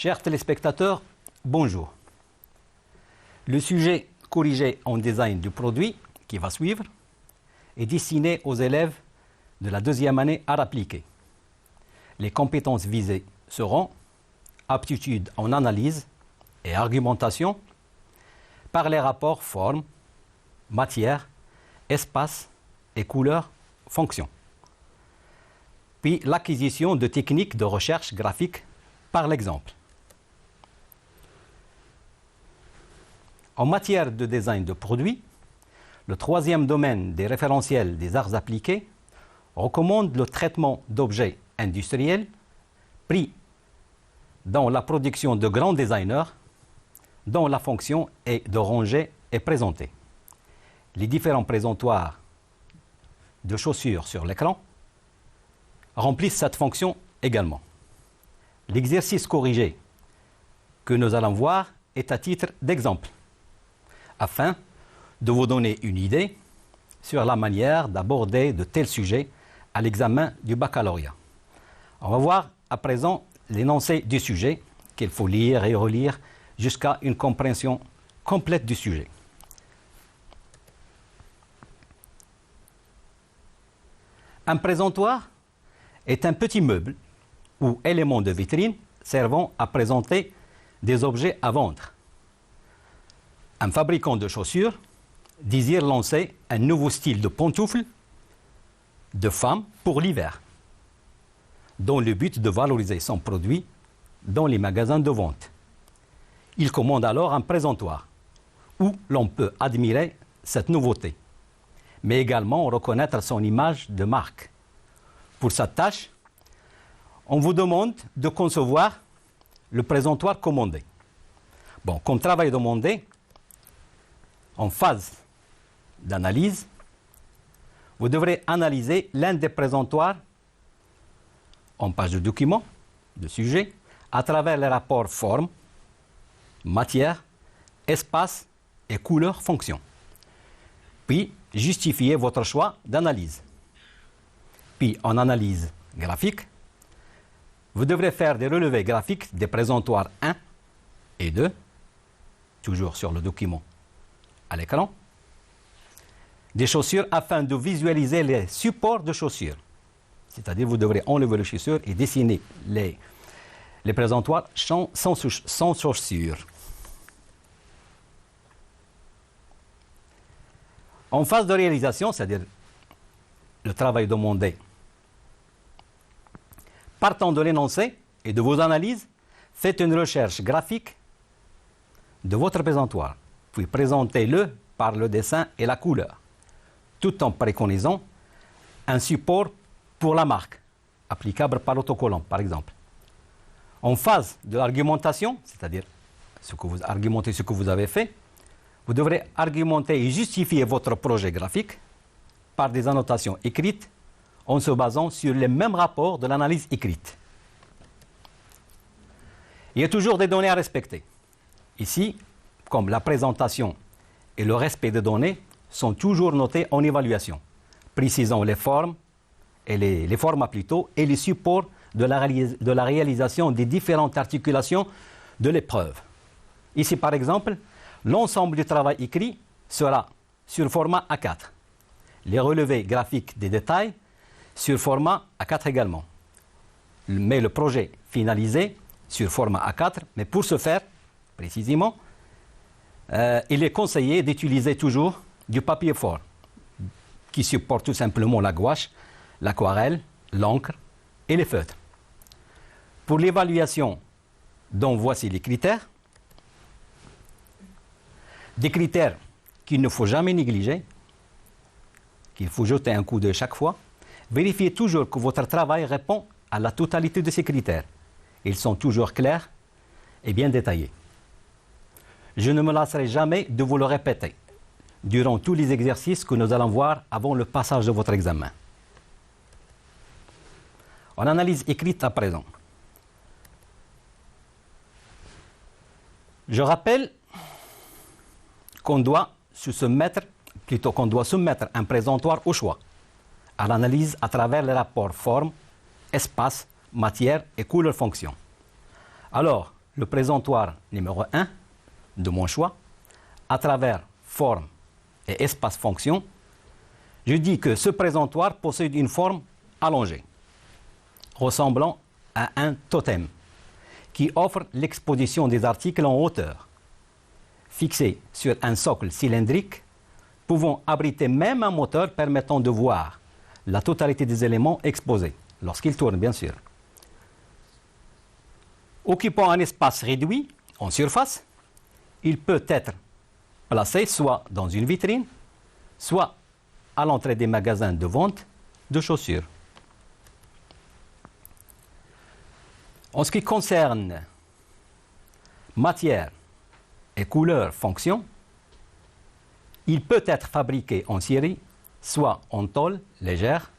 Chers téléspectateurs, bonjour. Le sujet corrigé en design du produit qui va suivre est destiné aux élèves de la deuxième année art appliqué. Les compétences visées seront aptitude en analyse et argumentation par les rapports forme, matière, espace et couleur, fonction. Puis l'acquisition de techniques de recherche graphique par l'exemple. En matière de design de produits, le troisième domaine des référentiels des arts appliqués recommande le traitement d'objets industriels pris dans la production de grands designers dont la fonction est de ranger et présenter. Les différents présentoirs de chaussures sur l'écran remplissent cette fonction également. L'exercice corrigé que nous allons voir est à titre d'exemple, afin de vous donner une idée sur la manière d'aborder de tels sujets à l'examen du baccalauréat. On va voir à présent l'énoncé du sujet qu'il faut lire et relire jusqu'à une compréhension complète du sujet. Un présentoir est un petit meuble ou élément de vitrine servant à présenter des objets à vendre. Un fabricant de chaussures désire lancer un nouveau style de pantoufles de femmes pour l'hiver, dans le but de valoriser son produit dans les magasins de vente. Il commande alors un présentoir où l'on peut admirer cette nouveauté, mais également reconnaître son image de marque. Pour cette tâche, on vous demande de concevoir le présentoir commandé. Bon, comme travail demandé, en phase d'analyse, vous devrez analyser l'un des présentoirs en page de document, de sujet, à travers les rapports forme, matière, espace et couleur fonction. Puis, justifiez votre choix d'analyse. Puis, en analyse graphique, vous devrez faire des relevés graphiques des présentoirs 1 et 2, toujours sur le document à l'écran, des chaussures afin de visualiser les supports de chaussures. C'est-à-dire vous devrez enlever les chaussures et dessiner les présentoirs sans chaussures. En phase de réalisation, c'est-à-dire le travail demandé, partant de l'énoncé et de vos analyses, faites une recherche graphique de votre présentoir, puis présentez-le par le dessin et la couleur, tout en préconisant un support pour la marque, applicable par l'autocollant, par exemple. En phase de l'argumentation, c'est-à-dire argumenter ce que vous avez fait, vous devrez argumenter et justifier votre projet graphique par des annotations écrites en se basant sur les mêmes rapports de l'analyse écrite. Il y a toujours des données à respecter. Ici, comme la présentation et le respect des données sont toujours notés en évaluation, précisant les formes, et les formats plutôt, et les supports de la réalisation des différentes articulations de l'épreuve. Ici, par exemple, l'ensemble du travail écrit sera sur format A4. Les relevés graphiques des détails sur format A4 également. Mais le projet finalisé sur format A4, mais pour ce faire, précisément, il est conseillé d'utiliser toujours du papier fort, qui supporte tout simplement la gouache, l'aquarelle, l'encre et les feutres. Pour l'évaluation, dont voici les critères. Des critères qu'il ne faut jamais négliger, qu'il faut jeter un coup d'œil chaque fois. Vérifiez toujours que votre travail répond à la totalité de ces critères. Ils sont toujours clairs et bien détaillés. Je ne me lasserai jamais de vous le répéter durant tous les exercices que nous allons voir avant le passage de votre examen. En analyse écrite à présent. Je rappelle qu'on doit soumettre un présentoir au choix, à l'analyse à travers les rapports forme, espace, matière et couleur fonction. Alors, le présentoir numéro 1 de mon choix, à travers forme et espace fonction, je dis que ce présentoir possède une forme allongée, ressemblant à un totem, qui offre l'exposition des articles en hauteur, fixés sur un socle cylindrique, pouvant abriter même un moteur permettant de voir la totalité des éléments exposés, lorsqu'il tourne bien sûr. Occupant un espace réduit en surface, il peut être placé soit dans une vitrine, soit à l'entrée des magasins de vente de chaussures. En ce qui concerne matière et couleur fonction, il peut être fabriqué en série, soit en tôle légère,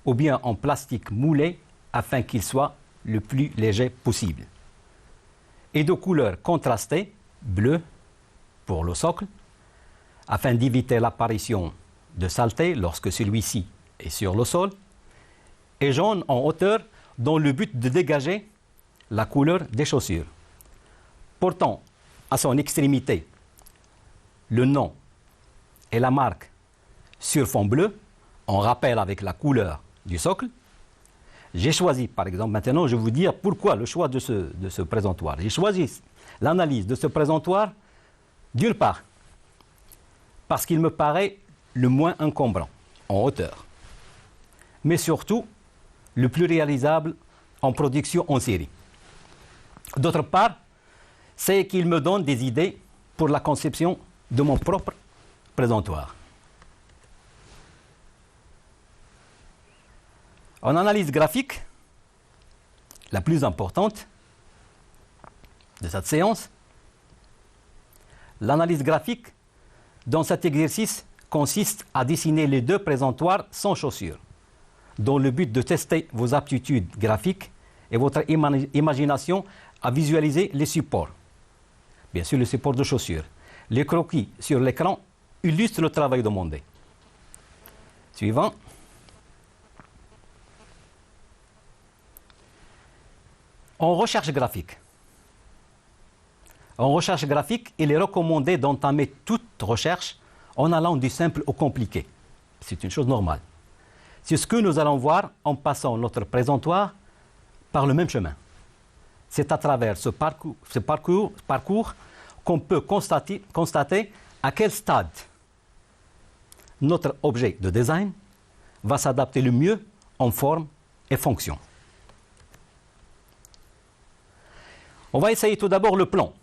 ou bien en plastique moulé afin qu'il soit le plus léger possible. Et de couleur contrastée, bleu pour le socle, afin d'éviter l'apparition de saleté lorsque celui-ci est sur le sol, et jaune en hauteur dans le but de dégager la couleur des chaussures. Portant à son extrémité le nom et la marque sur fond bleu, en rappel avec la couleur du socle. J'ai choisi, par exemple, maintenant je vais vous dire pourquoi le choix de ce présentoir. J'ai choisi l'analyse de ce présentoir, d'une part, parce qu'il me paraît le moins encombrant en hauteur, mais surtout le plus réalisable en production en série. D'autre part, c'est qu'il me donne des idées pour la conception de mon propre présentoir. En analyse graphique, la plus importante de cette séance, l'analyse graphique dans cet exercice consiste à dessiner les deux présentoirs sans chaussures, dans le but de tester vos aptitudes graphiques et votre imagination à visualiser les supports. Bien sûr, le support de chaussures. Les croquis sur l'écran illustrent le travail demandé. Suivant. En recherche graphique. En recherche graphique, il est recommandé d'entamer toute recherche en allant du simple au compliqué. C'est une chose normale. C'est ce que nous allons voir en passant notre présentoir par le même chemin. C'est à travers ce parcours qu'on peut constater à quel stade notre objet de design va s'adapter le mieux en forme et fonction. On va essayer tout d'abord le plan.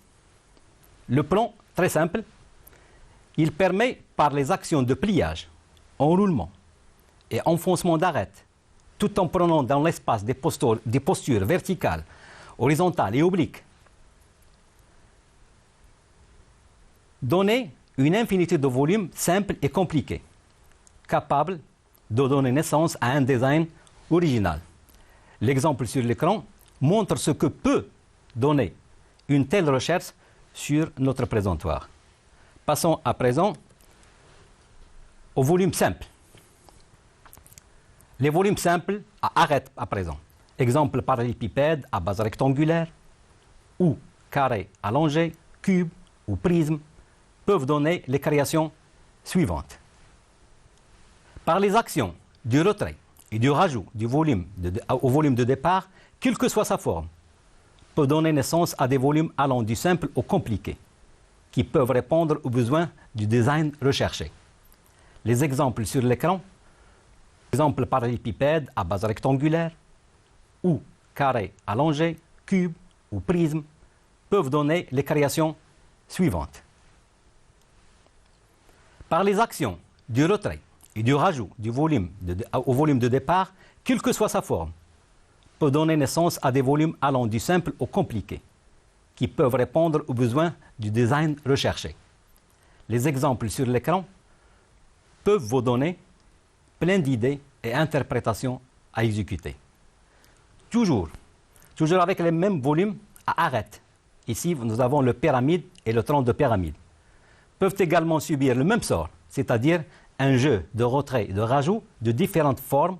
Le plan, très simple, il permet par les actions de pliage, enroulement et enfoncement d'arête, tout en prenant dans l'espace des postures verticales, horizontales et obliques, donner une infinité de volumes simples et compliqués, capables de donner naissance à un design original. L'exemple sur l'écran montre ce que peut donner une telle recherche sur notre présentoir. Passons à présent au volume simple. Les volumes simples à arête à présent. Exemple parallélépipède à base rectangulaire ou carré allongé, cube ou prisme peuvent donner les créations suivantes. Par les actions du retrait et du rajout du volume au volume de départ, quelle que soit sa forme, peut donner naissance à des volumes allant du simple au compliqué, qui peuvent répondre aux besoins du design recherché. Les exemples sur l'écran, exemple parallélépipède à base rectangulaire ou carré allongé, cube ou prisme, peuvent donner les créations suivantes. Par les actions du retrait et du rajout du volume au volume de départ, quelle que soit sa forme, peut donner naissance à des volumes allant du simple au compliqué, qui peuvent répondre aux besoins du design recherché. Les exemples sur l'écran peuvent vous donner plein d'idées et interprétations à exécuter. Toujours avec les mêmes volumes à arête. Ici, nous avons le pyramide et le tronc de pyramide. Peuvent également subir le même sort, c'est-à-dire un jeu de retrait et de rajout de différentes formes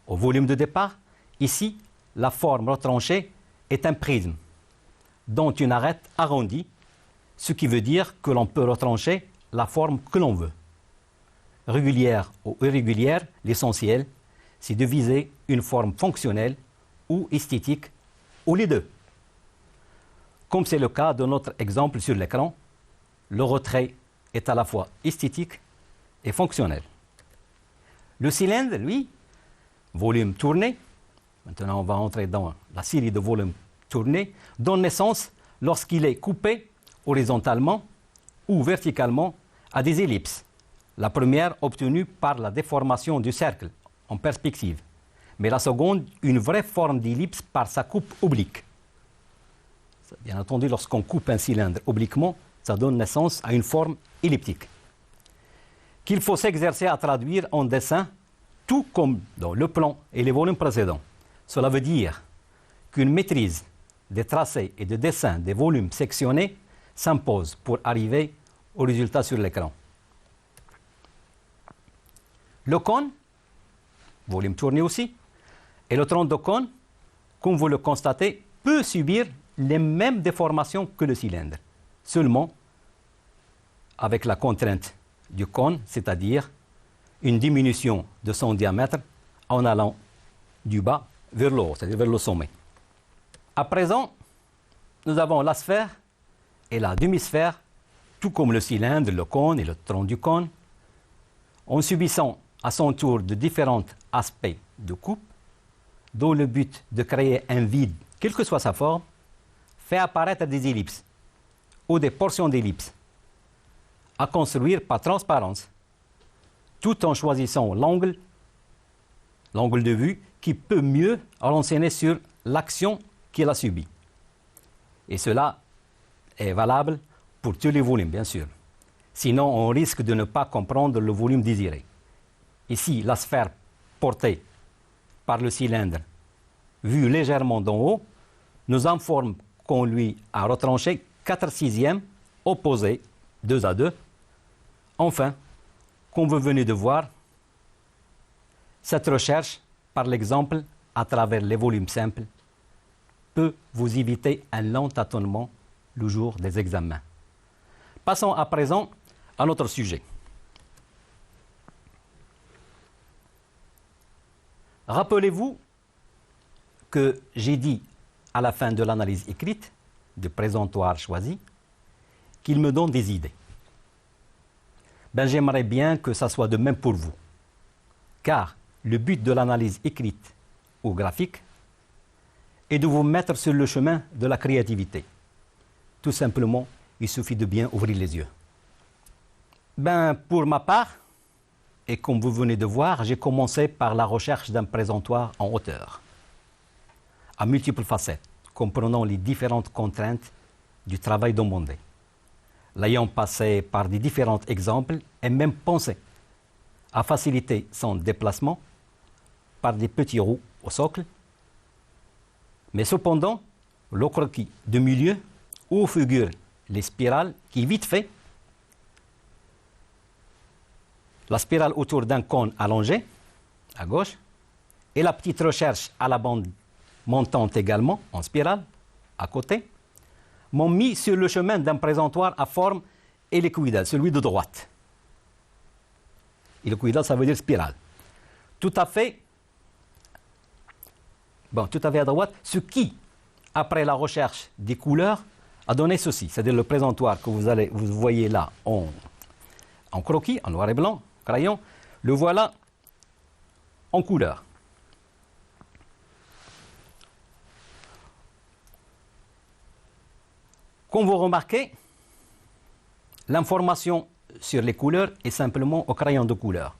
au volume de départ. Ici, la forme retranchée est un prisme dont une arête arrondie, ce qui veut dire que l'on peut retrancher la forme que l'on veut. Régulière ou irrégulière, l'essentiel, c'est de viser une forme fonctionnelle ou esthétique, ou les deux. Comme c'est le cas de notre exemple sur l'écran, le retrait est à la fois esthétique et fonctionnel. Le cylindre, lui, volume tourné, maintenant on va entrer dans la série de volumes tournés, donne naissance, lorsqu'il est coupé horizontalement ou verticalement, à des ellipses. La première obtenue par la déformation du cercle en perspective, mais la seconde, une vraie forme d'ellipse par sa coupe oblique. Bien entendu, lorsqu'on coupe un cylindre obliquement, ça donne naissance à une forme elliptique, qu'il faut s'exercer à traduire en dessin, tout comme dans le plan et les volumes précédents. Cela veut dire qu'une maîtrise des tracés et de dessin des volumes sectionnés s'impose pour arriver au résultat sur l'écran. Le cône, volume tourné aussi, et le tronc de cône, comme vous le constatez, peut subir les mêmes déformations que le cylindre, seulement avec la contrainte du cône, c'est-à-dire une diminution de son diamètre en allant du bas vers le haut, c'est-à-dire vers le sommet. À présent, nous avons la sphère et la demi-sphère, tout comme le cylindre, le cône et le tronc du cône, en subissant à son tour de différents aspects de coupe, dont le but de créer un vide, quelle que soit sa forme, fait apparaître des ellipses ou des portions d'ellipses à construire par transparence, tout en choisissant l'angle de vue qui peut mieux renseigner sur l'action qu'il a subie. Et cela est valable pour tous les volumes, bien sûr. Sinon, on risque de ne pas comprendre le volume désiré. Ici, la sphère portée par le cylindre, vue légèrement d'en haut, nous informe qu'on lui a retranché 4/6 opposés 2 à 2. Enfin, comme vous venez de voir, cette recherche, par l'exemple, à travers les volumes simples, peut vous éviter un long tâtonnement le jour des examens. Passons à présent à notre sujet. Rappelez-vous que j'ai dit à la fin de l'analyse écrite du présentoir choisi qu'il me donne des idées. J'aimerais bien que ça soit de même pour vous, car le but de l'analyse écrite ou graphique est de vous mettre sur le chemin de la créativité. Tout simplement, il suffit de bien ouvrir les yeux. Pour ma part, et comme vous venez de voir, j'ai commencé par la recherche d'un présentoir en hauteur, à multiples facettes, comprenant les différentes contraintes du travail demandé. L'ayant passé par des différents exemples et même pensé à faciliter son déplacement par des petits roues au socle. Mais cependant, le croquis de milieu où figurent les spirales qui vite fait la spirale autour d'un cône allongé à gauche et la petite recherche à la bande montante également en spirale à côté m'ont mis sur le chemin d'un présentoir à forme hélicoïdale, celui de droite. Hélicoïdale, ça veut dire spirale. Tout à fait à droite, ce qui, après la recherche des couleurs, a donné ceci, c'est-à-dire le présentoir que vous voyez là en croquis, en noir et blanc, crayon, le voilà en couleur. Comme vous remarquez, l'information sur les couleurs est simplement au crayon de couleur,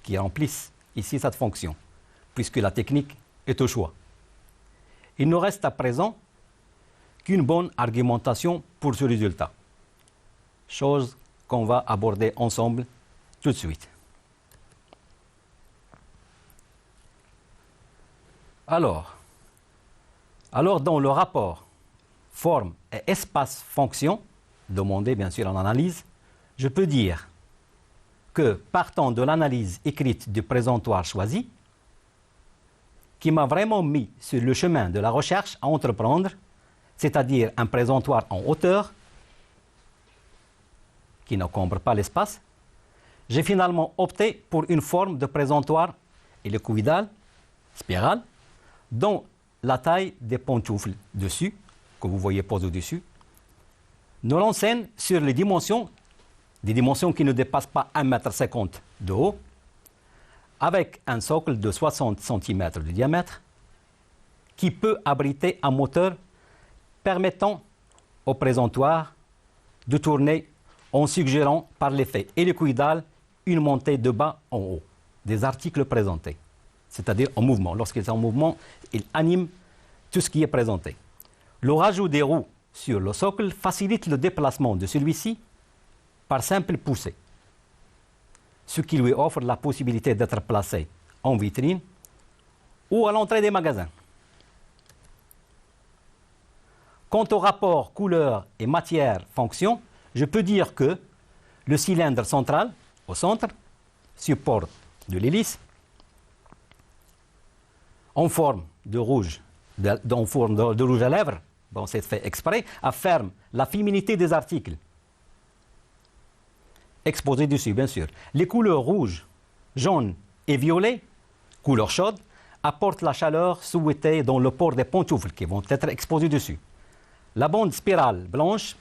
qui remplissent ici cette fonction, puisque la technique est au choix. Il ne reste à présent qu'une bonne argumentation pour ce résultat, chose qu'on va aborder ensemble tout de suite. Alors dans le rapport forme et espace-fonction, demandé bien sûr en analyse, je peux dire que partant de l'analyse écrite du présentoir choisi, qui m'a vraiment mis sur le chemin de la recherche à entreprendre, c'est-à-dire un présentoir en hauteur, qui n'encombre pas l'espace, j'ai finalement opté pour une forme de présentoir hélicoïdal, spirale, dont la taille des pantoufles dessus, que vous voyez posées au-dessus, nous renseigne sur les dimensions, des dimensions qui ne dépassent pas 1,50 m de haut, avec un socle de 60 cm de diamètre, qui peut abriter un moteur permettant au présentoir de tourner en suggérant par l'effet hélicoïdal une montée de bas en haut des articles présentés, c'est-à-dire en mouvement. Lorsqu'il est en mouvement, il anime tout ce qui est présenté. Le rajout des roues sur le socle facilite le déplacement de celui-ci par simple poussée, ce qui lui offre la possibilité d'être placé en vitrine ou à l'entrée des magasins. Quant au rapport couleur et matière-fonction, je peux dire que le cylindre central, au centre, support de l'hélice, en forme de rouge, de rouge à lèvres, bon, c'est fait exprès, affirme la féminité des articles exposés dessus, bien sûr. Les couleurs rouge, jaune et violet, couleur chaude, apportent la chaleur souhaitée dans le port des pantoufles qui vont être exposés dessus. La bande spirale blanche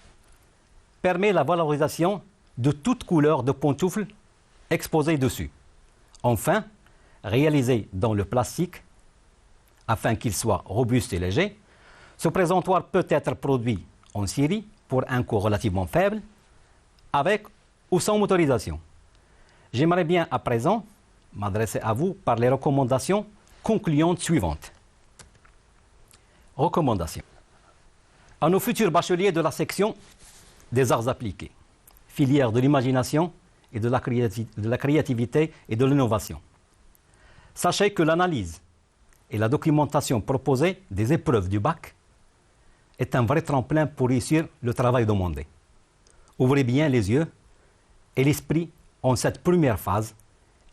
permet la valorisation de toute couleur de pantoufles exposées dessus. Enfin, réalisé dans le plastique, afin qu'il soit robuste et léger, ce présentoir peut être produit en série pour un coût relativement faible, avec ou sans motorisation. J'aimerais bien à présent m'adresser à vous par les recommandations concluantes suivantes. Recommandations. À nos futurs bacheliers de la section des arts appliqués, filière de l'imagination et de la créativité et de l'innovation. Sachez que l'analyse et la documentation proposée des épreuves du bac est un vrai tremplin pour réussir le travail demandé. Ouvrez bien les yeux et l'esprit en cette première phase.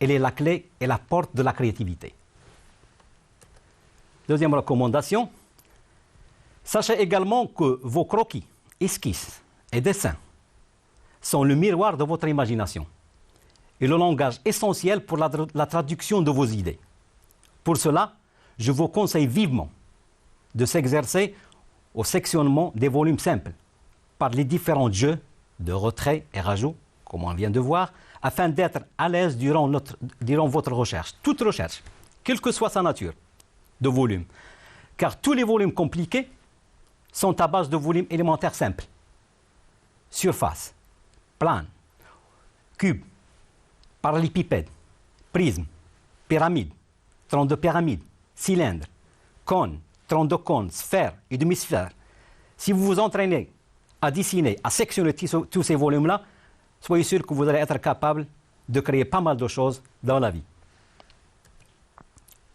Elle est la clé et la porte de la créativité. Deuxième recommandation, sachez également que vos croquis, esquisses et dessins sont le miroir de votre imagination et le langage essentiel pour la traduction de vos idées. Pour cela, je vous conseille vivement de s'exercer au sectionnement des volumes simples par les différents jeux de retrait et rajout, comme on vient de voir, afin d'être à l'aise durant votre recherche, toute recherche, quelle que soit sa nature de volume. Car tous les volumes compliqués sont à base de volumes élémentaires simples. Surface, plane, cube, parallélépipède, prisme, pyramide, tronc de pyramide, cylindre, cône, tronc de cône, sphère et demi-sphère. Si vous vous entraînez à dessiner, à sectionner tous ces volumes-là, soyez sûr que vous allez être capable de créer pas mal de choses dans la vie.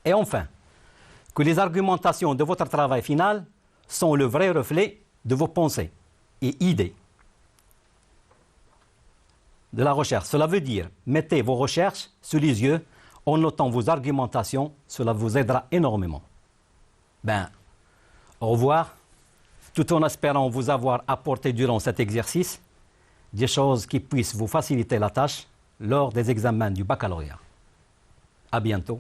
Et enfin, que les argumentations de votre travail final sont le vrai reflet de vos pensées et idées de la recherche. Cela veut dire, mettez vos recherches sous les yeux en notant vos argumentations, cela vous aidera énormément. Au revoir, tout en espérant vous avoir apporté durant cet exercice des choses qui puissent vous faciliter la tâche lors des examens du baccalauréat. À bientôt.